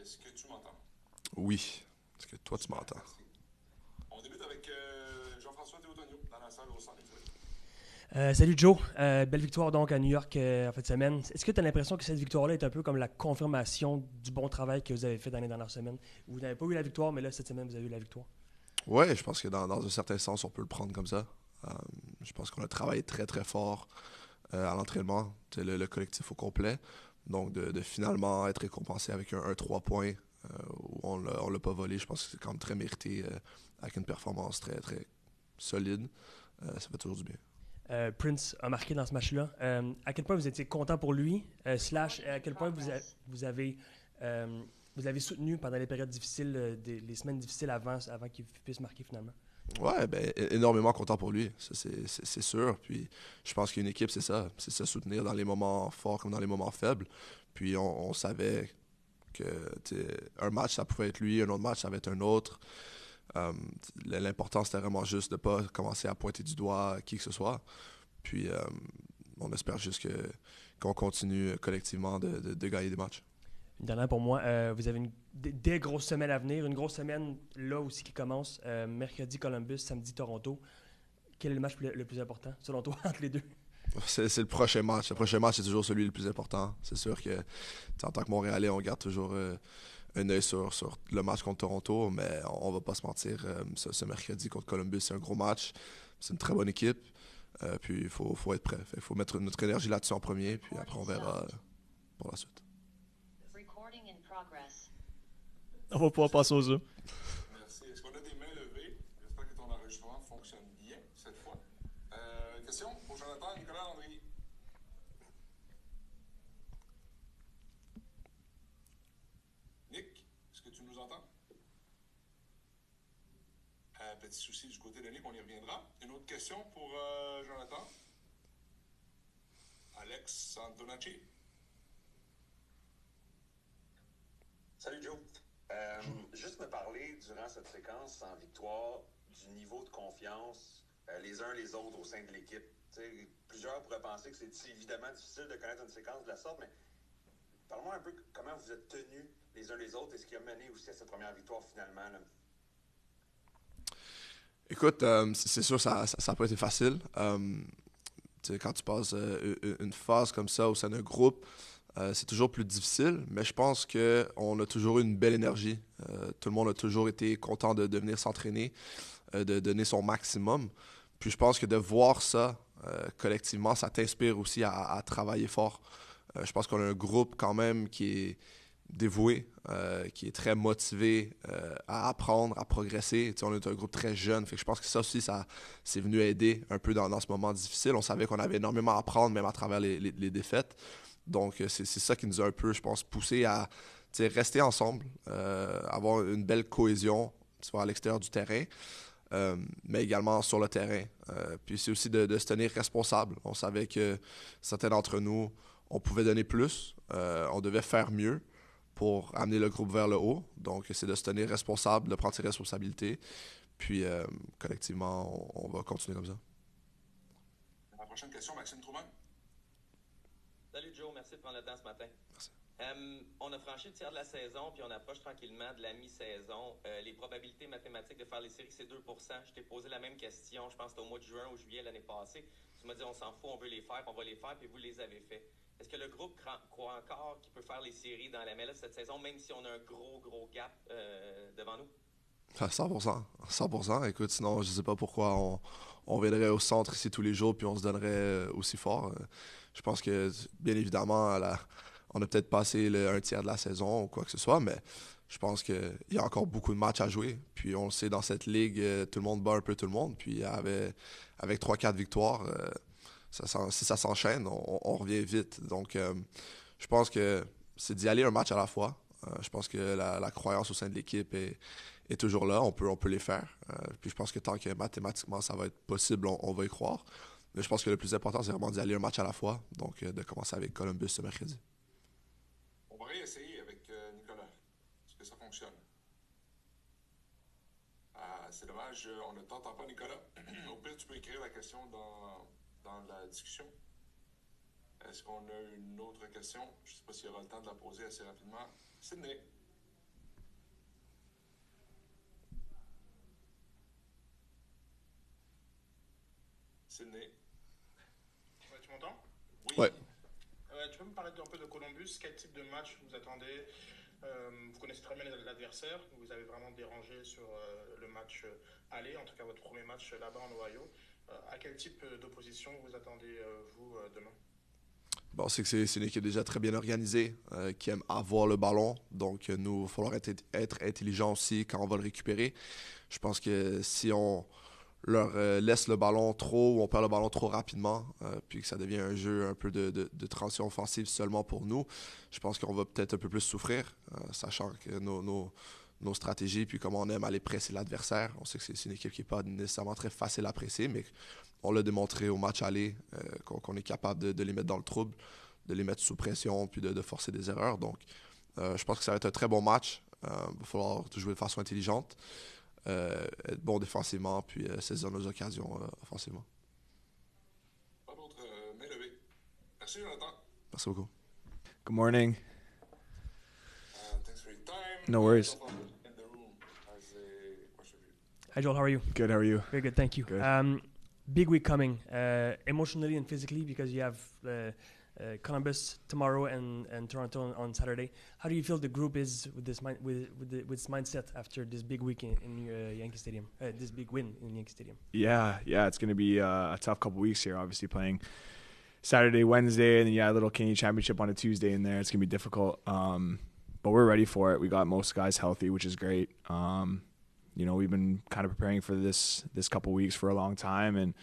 est-ce que tu m'entends? Oui. Est-ce que toi, tu Super, m'entends? merci. On débute avec Jean-François Théotonio dans la salle au centre. Salut Joe, belle victoire donc à New York en fin de semaine. Est-ce que tu as l'impression que cette victoire-là est un peu comme la confirmation du bon travail que vous avez fait dans les dernières semaines? Vous n'avez pas eu la victoire, mais là, cette semaine, vous avez eu la victoire. Ouais, je pense que dans un certain sens, on peut le prendre comme ça. Euh, je pense qu'on a travaillé très très fort à l'entraînement, le collectif au complet. Donc de finalement être récompensé avec un 3 points où on l'a pas volé, je pense que c'est quand même très mérité avec une performance très très solide. Ça fait toujours du bien. Prince a marqué dans ce match-là. À quel point vous étiez content pour lui, slash à quel point vous avez, vous l'avez soutenu pendant les périodes difficiles, les semaines difficiles avant qu'il puisse marquer finalement? Ouais, ben, énormément content pour lui, ça c'est sûr. Puis je pense qu'une équipe, c'est se soutenir dans les moments forts comme dans les moments faibles. Puis on savait que un match, ça pouvait être lui, un autre match, ça va être un autre. Euh, L'important, c'était vraiment juste de ne pas commencer à pointer du doigt qui que ce soit. Puis on espère juste qu'on continue collectivement de gagner des matchs. Une dernière pour moi, vous avez des grosses semaines à venir, une grosse semaine là aussi qui commence, mercredi Columbus, samedi Toronto. Quel est le match le plus important selon toi entre les deux? C'est le prochain match. Le prochain match, c'est toujours celui le plus important. C'est sûr que en tant que Montréalais, on garde toujours un œil sur le match contre Toronto, mais on va pas se mentir. Ce mercredi contre Columbus, c'est un gros match. C'est une très bonne équipe. Puis faut être prêt. Il faut mettre notre énergie là-dessus en premier, puis après on verra pour la suite. On va pouvoir passer aux jeux. Merci. Est-ce qu'on a des mains levées? J'espère que ton enregistrement fonctionne bien cette fois. Question pour Jonathan Nicolas Landry. Nick, est-ce que tu nous entends? Petit souci du côté de Nick, on y reviendra. Une autre question pour Jonathan. Alex Antonacci. Salut Joe. Juste me parler durant cette séquence en victoire du niveau de confiance les uns les autres au sein de l'équipe. T'sais, plusieurs pourraient penser que c'est évidemment difficile de connaître une séquence de la sorte, mais parle-moi un peu comment vous êtes tenus les uns les autres et ce qui a mené aussi à cette première victoire finalement. Là. Écoute, c'est sûr, ça n'a pas été facile. Quand tu passes une phase comme ça au sein d'un groupe, c'est toujours plus difficile, mais je pense qu'on a toujours eu une belle énergie. Tout le monde a toujours été content de venir s'entraîner, de donner son maximum. Puis je pense que de voir ça collectivement, ça t'inspire aussi à travailler fort. Je pense qu'on a un groupe quand même qui est dévoué, qui est très motivé à apprendre, à progresser. On est un groupe très jeune, fait que je pense que ça aussi, ça c'est venu aider un peu dans ce moment difficile. On savait qu'on avait énormément à apprendre, même à travers les défaites. Donc, c'est ça qui nous a un peu, je pense, poussé à rester ensemble, avoir une belle cohésion, soit à l'extérieur du terrain, mais également sur le terrain. Puis c'est aussi de se tenir responsable. On savait que certains d'entre nous, on pouvait donner plus, on devait faire mieux pour amener le groupe vers le haut. Donc, c'est de se tenir responsable, de prendre ses responsabilités. Puis, collectivement, on va continuer comme ça. La prochaine question, Maxime Trouman. Salut Joe, merci de prendre le temps ce matin. Merci. On a franchi le tiers de la saison, puis on approche tranquillement de la mi-saison. Les probabilités mathématiques de faire les séries, c'est 2%. Je t'ai posé la même question, je pense que c'était au mois de juin ou juillet l'année passée. Tu m'as dit, on s'en fout, on veut les faire, on va les faire, puis vous les avez fait. Est-ce que le groupe croit encore qu'il peut faire les séries dans la MLS cette saison, même si on a un gros gap devant nous? 100%. 100%. Écoute, sinon, je sais pas pourquoi on viendrait au centre ici tous les jours puis on se donnerait aussi fort. Je pense que, bien évidemment, on a peut-être passé un tiers de la saison ou quoi que ce soit, mais je pense qu'il y a encore beaucoup de matchs à jouer. Puis on le sait, dans cette ligue, tout le monde bat un peu tout le monde. Puis avec 3-4 victoires, si ça s'enchaîne, on revient vite. Donc, je pense que c'est d'y aller un match à la fois. Je pense que la croyance au sein de l'équipe est toujours là. On peut les faire. Puis je pense que tant que mathématiquement ça va être possible, on va y croire. Mais je pense que le plus important, c'est vraiment d'y aller un match à la fois. Donc, de commencer avec Columbus ce mercredi. On va réessayer avec Nicolas. Est-ce que ça fonctionne? C'est dommage, on ne t'entend pas, Nicolas. Au pire, tu peux écrire la question dans la discussion. Est-ce qu'on a une autre question? Je ne sais pas s'il y aura le temps de la poser assez rapidement. Sydney. Sydney. Ouais, tu m'entends? Oui. Ouais. Tu peux me parler un peu de Columbus? Quel type de match vous attendez? Vous connaissez très bien l'adversaire. Vous avez vraiment dérangé sur le match aller, en tout cas votre premier match là-bas en Ohio. À quel type d'opposition vous attendez, vous, demain? Bon, c'est que c'est une équipe déjà très bien organisée, qui aime avoir le ballon. Donc, nous, il va falloir être intelligent aussi quand on va le récupérer. Je pense que si on leur laisse le ballon trop ou on perd le ballon trop rapidement, puis que ça devient un jeu un peu de transition offensive seulement pour nous, je pense qu'on va peut-être un peu plus souffrir, sachant que nos stratégies, puis comment on aime aller presser l'adversaire. On sait que c'est une équipe qui n'est pas nécessairement très facile à presser, mais on l'a démontré au match aller, qu'on est capable de les mettre dans le trouble, de les mettre sous pression, puis de forcer des erreurs. Donc, je pense que ça va être un très bon match. Il va falloir jouer de façon intelligente, être bon défensivement, puis saisir nos occasions offensivement. Pas d'autres mains levées. Merci, Jonathan. Merci beaucoup. Good morning. Thanks for your time. No worries. In the room has a question for you. Hi, Joel. How are you? Good, how are you? Very good, thank you. Good. Big week coming, emotionally and physically, because you have Columbus tomorrow and Toronto on Saturday. How do you feel the group is with this with its mindset after this big week in Yankee Stadium? This big win in Yankee Stadium. Yeah, it's going to be a tough couple weeks here, obviously playing Saturday, Wednesday, and then a little Canadian Championship on a Tuesday in there. It's going to be difficult, but we're ready for it. We got most guys healthy, which is great. We've been kind of preparing for this couple weeks for a long time, and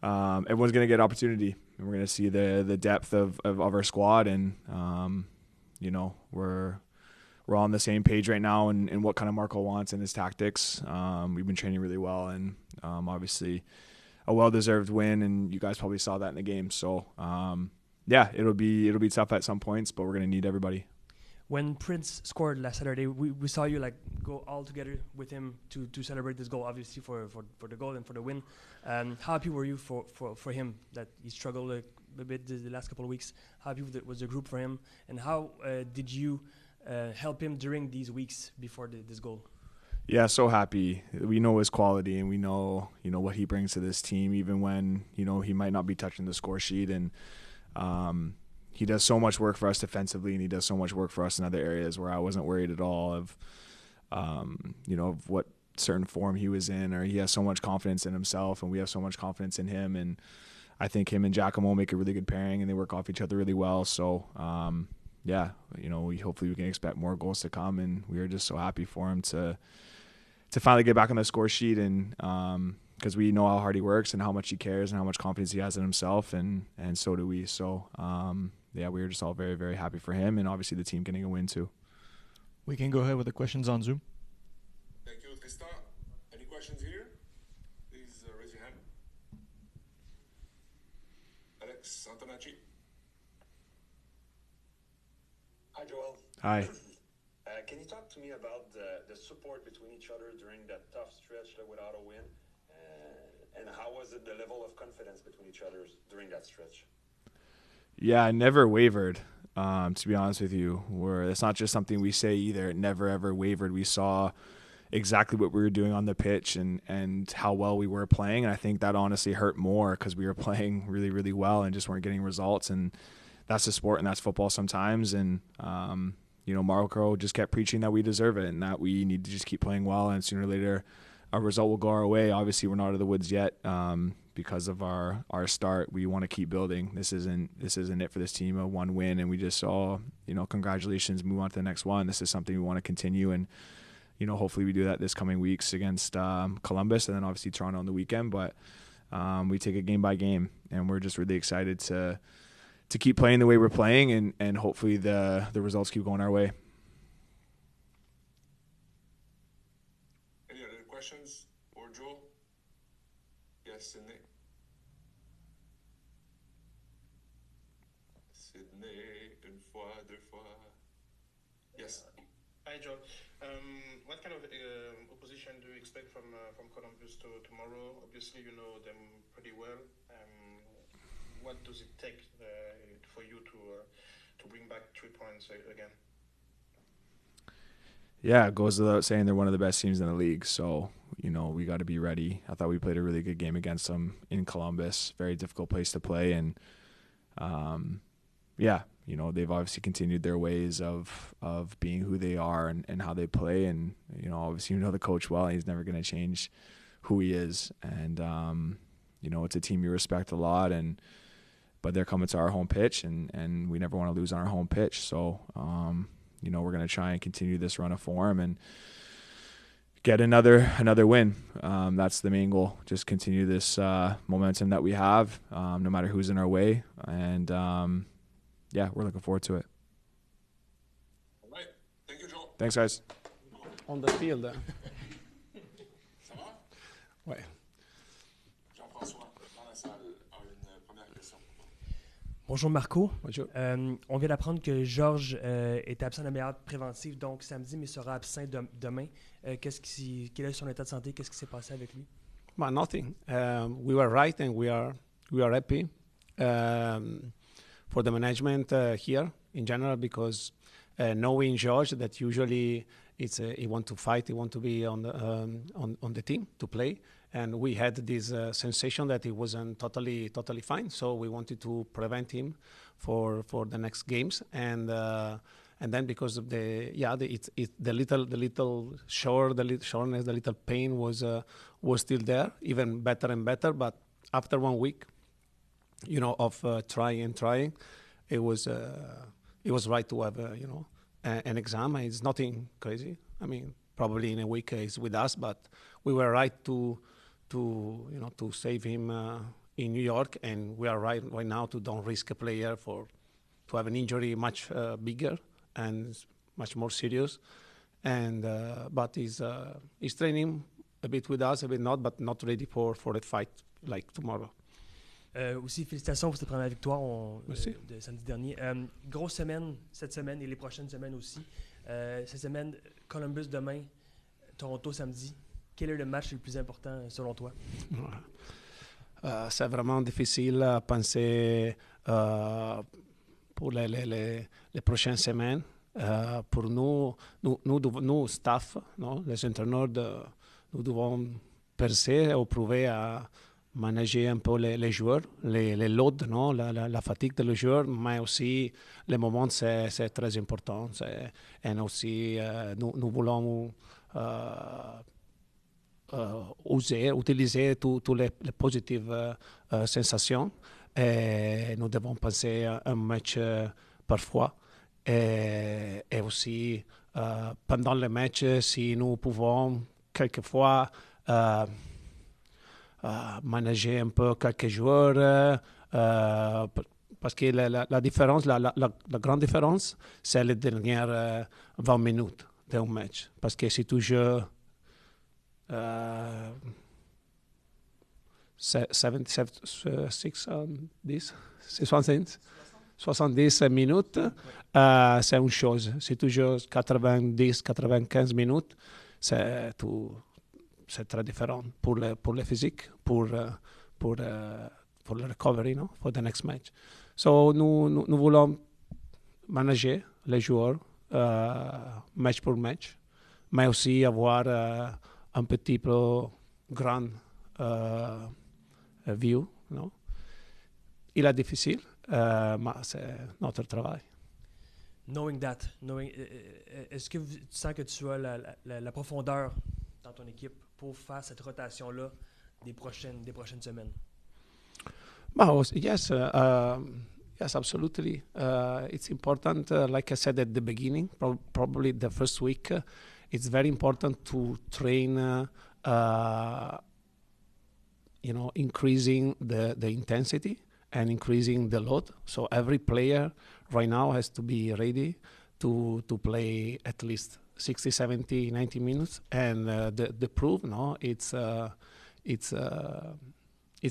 everyone's going to get opportunity. And we're going to see the depth of our squad, and we're on the same page right now in what kind of Marco wants and his tactics. We've been training really well, and obviously a well-deserved win, and you guys probably saw that in the game. So it'll be tough at some points, but we're going to need everybody. When Prince scored last Saturday, we saw you go all together with him to celebrate this goal, obviously for the goal and for the win. How happy were you for him that he struggled a bit the last couple of weeks? How happy was the group for him, and how did you help him during these weeks before this goal? Yeah, so happy. We know his quality, and we know what he brings to this team, even when he might not be touching the score sheet, and he does so much work for us defensively, and he does so much work for us in other areas where I wasn't worried at all of what certain form he was in, or he has so much confidence in himself, and we have so much confidence in him. And I think him and Giacomo make a really good pairing, and they work off each other really well. So, hopefully we can expect more goals to come, and we are just so happy for him to finally get back on the score sheet, and because we know how hard he works and how much he cares and how much confidence he has in himself, and so do we. So, we were just all very, very happy for him, and obviously the team getting a win too. We can go ahead with the questions on Zoom. Thank you, Tristan. Any questions here? Please raise your hand. Alex Antonacci. Hi, Joel. Hi. Can you talk to me about the support between each other during that tough stretch without a win? And how was it, the level of confidence between each other during that stretch? Yeah, I never wavered, to be honest with you. It's not just something we say either. It never, ever wavered. We saw exactly what we were doing on the pitch and how well we were playing. And I think that honestly hurt more because we were playing really, really well and just weren't getting results. And that's the sport, and that's football sometimes. And, Marco just kept preaching that we deserve it and that we need to just keep playing well, and sooner or later a result will go our way. Obviously, we're not out of the woods yet because of our start. We want to keep building. This isn't it for this team, a one win, and we just saw, congratulations, move on to the next one. This is something we want to continue, and hopefully we do that this coming weeks against Columbus, and then obviously Toronto on the weekend. But we take it game by game, and we're just really excited to keep playing the way we're playing, and hopefully the results keep going our way. Any other questions for Joel? Yes, Sydney. Sydney, une fois, deux fois. Yes. Hi, Joel. What kind of opposition do you expect from Columbus tomorrow? Obviously, you know them pretty well. What does it take for you to bring back 3 points again? Yeah, it goes without saying they're one of the best teams in the league. So, we got to be ready. I thought we played a really good game against them in Columbus. Very difficult place to play, and they've obviously continued their ways of being who they are and how they play, and obviously the coach well, and he's never going to change who he is, and it's a team you respect a lot, but they're coming to our home pitch, and we never want to lose on our home pitch. So, we're going to try and continue this run of form and get another win. That's the main goal. Just continue this momentum that we have, no matter who's in our way. And, we're looking forward to it. All right. Thank you, Joe. Thanks, guys. On the field. Ça va? Ouais. Jean-François, dans la salle, a une première question. Bonjour Marco. Bonjour. On vient d'apprendre que Georges est absent de la meilleure préventive, donc samedi, mais sera absent demain. Quel est son état de santé? Qu'est-ce qui s'est passé avec lui? Well, nothing. We were right, and we are happy for the management here in general, because knowing George, that usually he want to fight, he want to be on the team to play, and we had this sensation that he wasn't totally fine, so we wanted to prevent him for the next games, and then because of the little soreness, the little pain was still there, even better and better. But after 1 week, of trying, it was right to have an exam. It's nothing crazy. I mean, probably in a week he's with us, but we were right to save him in New York, and we are right now to don't risk a player to have an injury much bigger and much more serious. And but he's training a bit with us, a bit not, but not ready for a fight like tomorrow. Aussi, félicitations pour cette première victoire Merci. De samedi dernier. Grosse semaine cette semaine et les prochaines semaines aussi. Cette semaine, Columbus demain, Toronto samedi. Quel est le match le plus important selon toi? C'est vraiment difficile à penser pour les prochaines semaines. Pour nous staff, les entraîneurs, nous devons percer ou prouver à manager un peu les joueurs, les loads, la fatigue de les joueurs, mais aussi les moments, c'est très important. Et aussi, nous voulons utiliser toutes les positives sensations, et nous devons penser à un match parfois. Et aussi, pendant le match, si nous pouvons quelquefois manager un peu quelques joueurs, parce que la différence, la grande différence, c'est les dernières 20 minutes d'un match. Parce que si tu joues 70 minutes, c'est une chose. Si tu joues 90-95 minutes, c'est très différent pour le physique, pour le recovery, for the next match. So nous voulons manager les joueurs match pour match, mais aussi avoir un petit peu grand view. Il est difficile, mais c'est notre travail. Knowing that, est-ce que tu sens que tu as la profondeur dans ton équipe pour faire cette rotation-là des prochaines semaines? Yes, absolutely. It's important, like I said at the beginning, probably the first week, it's very important to train, increasing the intensity and increasing the load. So every player right now has to be ready to play at least 60, 70, 90 minutes. And the proof, it's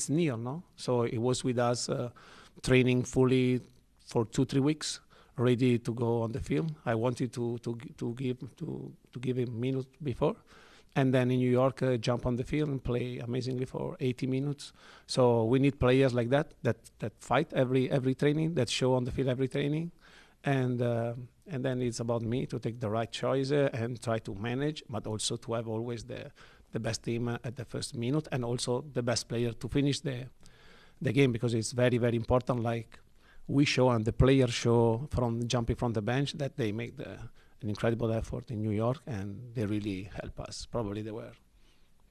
Neil, So he was with us training fully for 2-3 weeks, ready to go on the field. I wanted to give him minutes before, and then in New York jump on the field and play amazingly for 80 minutes. So we need players like that fight every training, that show on the field every training, and then it's about me to take the right choice and try to manage, but also to have always the the best team at the first minute, and also the best player to finish the game, because it's very, very important. Like we show and the players show from jumping from the bench that they make an incredible effort in New York, and they really help us. Probably they were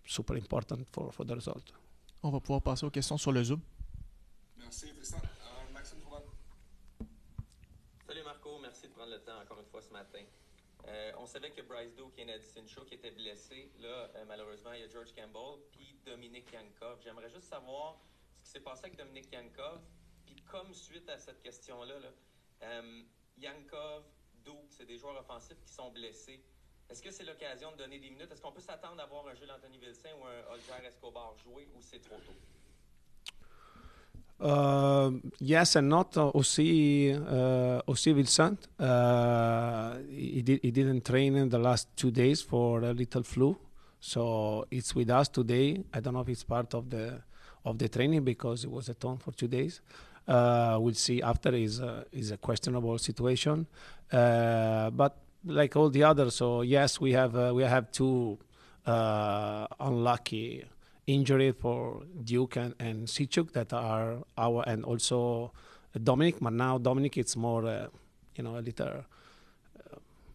super important for the result. On va pouvoir passer aux questions sur le Zoom. Merci, Tristan. Maxime Trouban. Salut Marco, merci de prendre le temps encore une fois ce matin. On savait que Bryce Duke et Edison Shaw qui étaient blessés. Là, malheureusement, il y a George Campbell puis Dominique Yankov. J'aimerais juste savoir ce qui s'est passé avec Dominique Yankov. Puis comme suite à cette question-là, Yankov, Duke, c'est des joueurs offensifs qui sont blessés. Est-ce que c'est l'occasion de donner des minutes? Est-ce qu'on peut s'attendre à voir un Jules Anthony Vilsain ou un Olger Escobar jouer, ou c'est trop tôt? Yes and not. Aussi Vincent. He didn't train in the last 2 days for a little flu, so it's with us today. I don't know if it's part of the training because it was at home for 2 days. We'll see after. Is a questionable situation, but like all the others. So yes, we have 2 unlucky injury for Duke and Sichuk that are and also Dominic. But now Dominic, it's more a little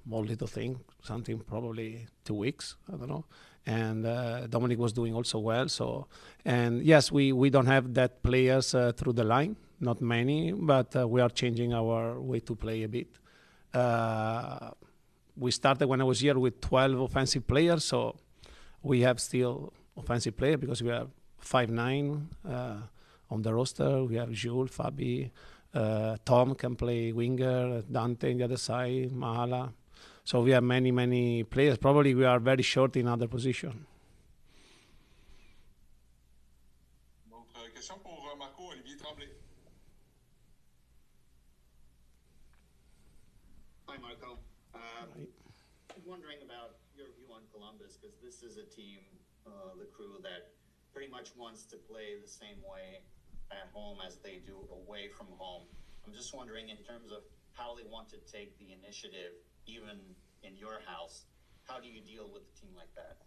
more little thing, something probably 2 weeks, I don't know. And Dominic was doing also well. So, and yes, we don't have that players through the line, not many, but we are changing our way to play a bit. We started when I was here with 12 offensive players, so we have still offensive player because we have 5'9" on the roster. We have Jules, Fabi, Tom can play winger, Dante on the other side, Mahala. So we have many players. Probably we are very short in other positions. Autre question pour Marco, Olivier Tremblay. Hi, Marco. Wondering about your view on Columbus, because this is a team, the crew, that pretty much wants to play the same way at home as they do away from home. I'm just wondering, in terms of how they want to take the initiative, even in your house, how do you deal with a team like that?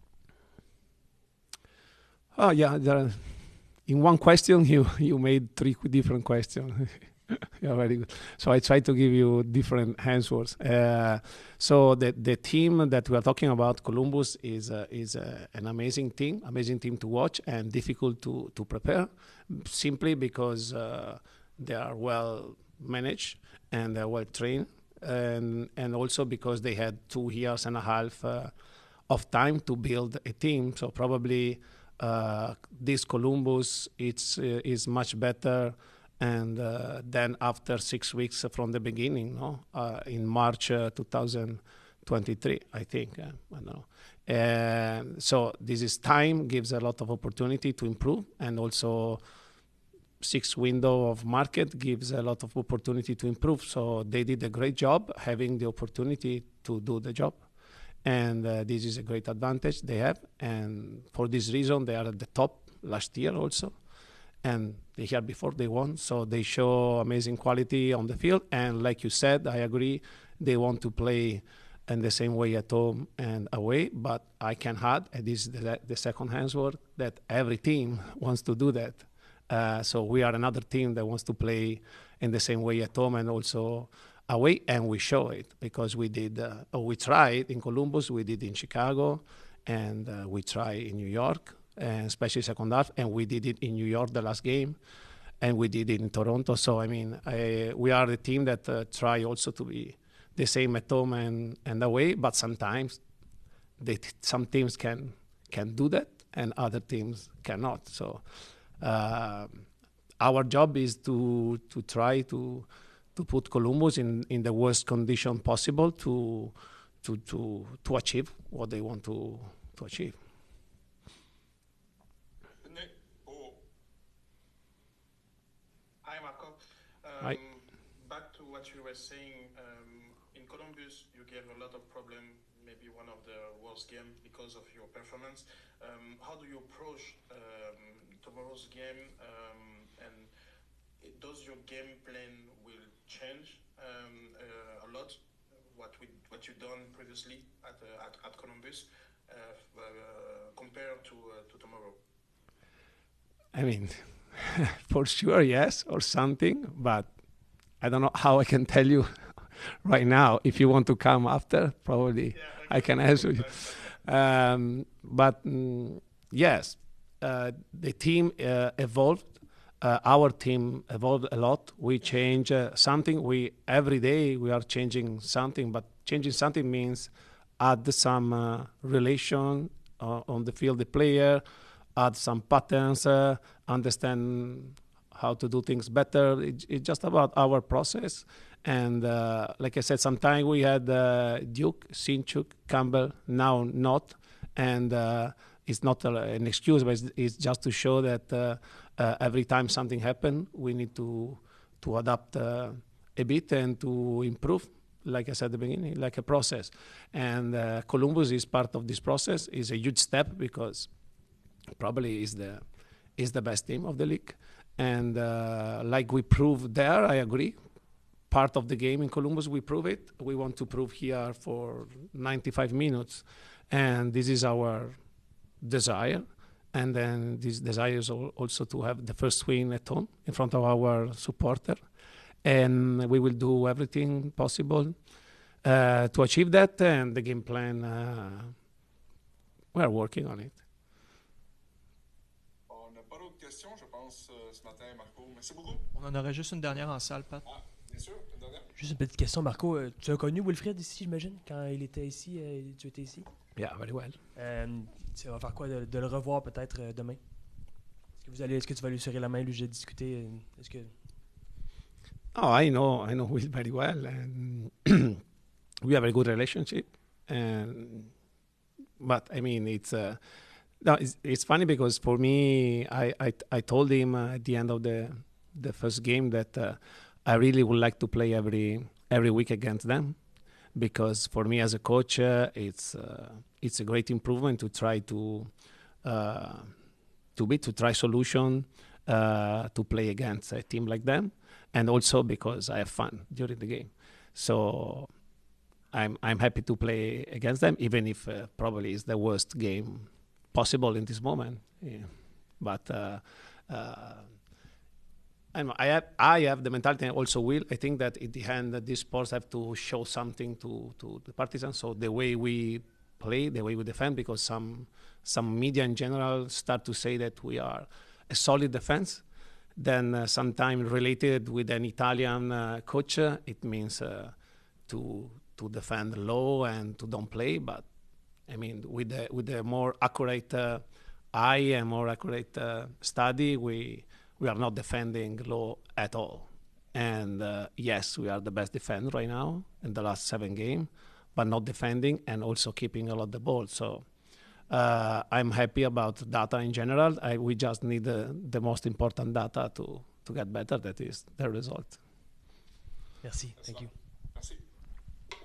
Oh yeah, in one question you made 3 different questions. Yeah, very good. So I try to give you different answers. So the team that we are talking about, Columbus, is an amazing team to watch and difficult to prepare, simply because they are well managed and they're well trained, and also because they had 2 years and a half of time to build a team. So probably this Columbus is much better. And then after 6 weeks from the beginning, in March 2023, I think. I don't know. And so this is time, gives a lot of opportunity to improve, and also 6 window of market gives a lot of opportunity to improve. So they did a great job having the opportunity to do the job. And this is a great advantage they have. And for this reason, they are at the top last year also. And the year before they won, so they show amazing quality on the field. And like you said, I agree, they want to play in the same way at home and away. But I can add, and this is the second answer, that every team wants to do that. So we are another team that wants to play in the same way at home and also away, and we show it because we did. We tried in Columbus, we did in Chicago, and we try in New York. And especially second half, and we did it in New York the last game, and we did it in Toronto. So I mean, we are the team that try also to be the same at home and away. But sometimes some teams can do that, and other teams cannot. So our job is to try to put Columbus in the worst condition possible to achieve what they want to achieve. Hi, Marco. Hi. Back to what you were saying, in Columbus, you gave a lot of problem, maybe one of the worst game because of your performance. How do you approach tomorrow's game, and does your game plan will change a lot? What you done previously at Columbus compared to tomorrow? I mean, for sure, yes, or something, but I don't know how I can tell you right now. If you want to come after, probably I can answer you. Yes, the team evolved. Our team evolved a lot. We change something. Every day we are changing something, but changing something means add some relation on the field, the player, add some patterns, understand how to do things better. It's just about our process. And like I said, sometimes we had Duke, Sinchuk, Campbell, now not. And it's not an excuse, but it's just to show that every time something happens, we need to adapt a bit and to improve, like I said at the beginning, like a process. And Columbus is part of this process. It's a huge step because probably is the best team of the league. And like we proved there, I agree. Part of the game in Columbus, we prove it. We want to prove here for 95 minutes. And this is our desire. And then this desire is also to have the first win at home in front of our supporter. And we will do everything possible to achieve that. And the game plan, we are working on it. On n'a pas d'autres questions, je pense, ce matin, Marco. Merci beaucoup. On en aurait juste une dernière en salle, Pat. Ah, bien sûr, une dernière. Juste une petite question, Marco. Tu as connu Wilfred ici, j'imagine, quand il était ici, tu étais ici? Yeah, very well. Tu vas faire quoi de le revoir peut-être demain? Est-ce que tu vas lui serrer la main, lui, j'ai discuté? Est-ce que... Oh, I know Will very well, and we have a good relationship. But I mean, it's funny because for me, I told him at the end of the first game that I really would like to play every week against them, because for me as a coach, it's a great improvement to try to try solution to play against a team like them. And also because I have fun during the game, so I'm happy to play against them, even if probably it's the worst game possible in this moment. Yeah. But I have the mentality, and also will. I think that in the end, these sports have to show something to the partisans. So the way we play, the way we defend, because some media in general start to say that we are a solid defense. Then sometimes related with an Italian coach, it means to defend low and to don't play. But I mean, with the more accurate eye and more accurate study, we are not defending low at all. And yes, we are the best defender right now in the last 7 games, but not defending and also keeping a lot of the ball. So I'm happy about data in general. We just need the most important data to get better. That is the result. Merci. Thank you.